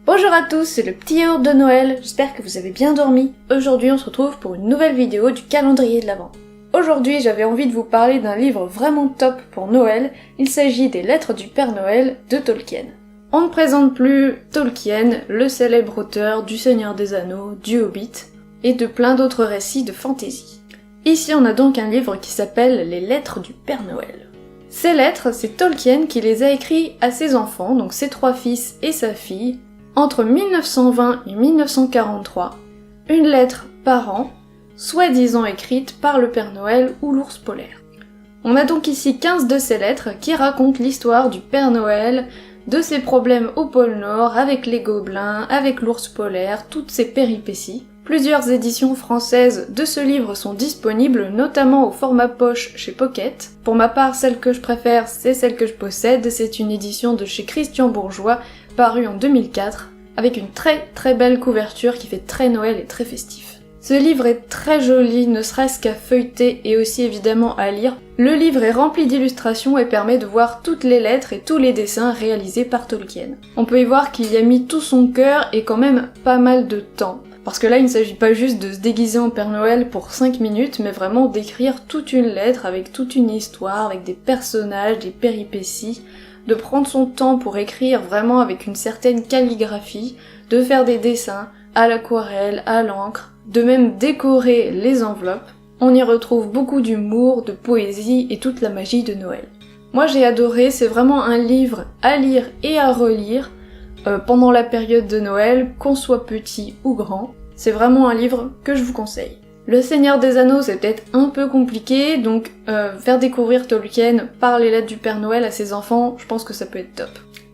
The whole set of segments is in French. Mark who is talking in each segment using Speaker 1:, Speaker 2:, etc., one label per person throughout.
Speaker 1: Bonjour à tous, c'est le petit yaourt de Noël, j'espère que vous avez bien dormi. Aujourd'hui on se retrouve pour une nouvelle vidéo du calendrier de l'Avent. Aujourd'hui j'avais envie de vous parler d'un livre vraiment top pour Noël, il s'agit des Lettres du Père Noël de Tolkien. On ne présente plus Tolkien, le célèbre auteur du Seigneur des Anneaux, du Hobbit, et de plein d'autres récits de fantasy. Ici on a donc un livre qui s'appelle Les Lettres du Père Noël. Ces lettres, c'est Tolkien qui les a écrites à ses enfants, donc ses 3 fils et sa fille, entre 1920 et 1943, une lettre par an, soi-disant écrite par le Père Noël ou l'ours polaire. On a donc ici 15 de ces lettres qui racontent l'histoire du Père Noël, de ses problèmes au pôle Nord, avec les gobelins, avec l'ours polaire, toutes ses péripéties. Plusieurs éditions françaises de ce livre sont disponibles, notamment au format poche chez Pocket. Pour ma part, celle que je préfère, c'est celle que je possède, c'est une édition de chez Christian Bourgeois, parue en 2004, avec une très belle couverture qui fait très Noël et très festif. Ce livre est très joli, ne serait-ce qu'à feuilleter et aussi évidemment à lire. Le livre est rempli d'illustrations et permet de voir toutes les lettres et tous les dessins réalisés par Tolkien. On peut y voir qu'il y a mis tout son cœur et quand même pas mal de temps. Parce que là, il ne s'agit pas juste de se déguiser en Père Noël pour 5 minutes, mais vraiment d'écrire toute une lettre avec toute une histoire, avec des personnages, des péripéties, de prendre son temps pour écrire vraiment avec une certaine calligraphie, de faire des dessins à l'aquarelle, à l'encre, de même décorer les enveloppes. On y retrouve beaucoup d'humour, de poésie et toute la magie de Noël. Moi j'ai adoré, c'est vraiment un livre à lire et à relire, pendant la période de Noël, qu'on soit petit ou grand. C'est vraiment un livre que je vous conseille. Le Seigneur des Anneaux c'est peut-être un peu compliqué, donc faire découvrir Tolkien par les lettres du Père Noël à ses enfants, je pense que ça peut être top.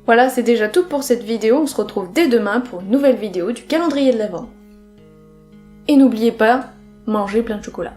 Speaker 1: Voilà, c'est déjà tout pour cette vidéo, on se retrouve dès demain pour une nouvelle vidéo du calendrier de l'Avent. Et n'oubliez pas, mangez plein de chocolat.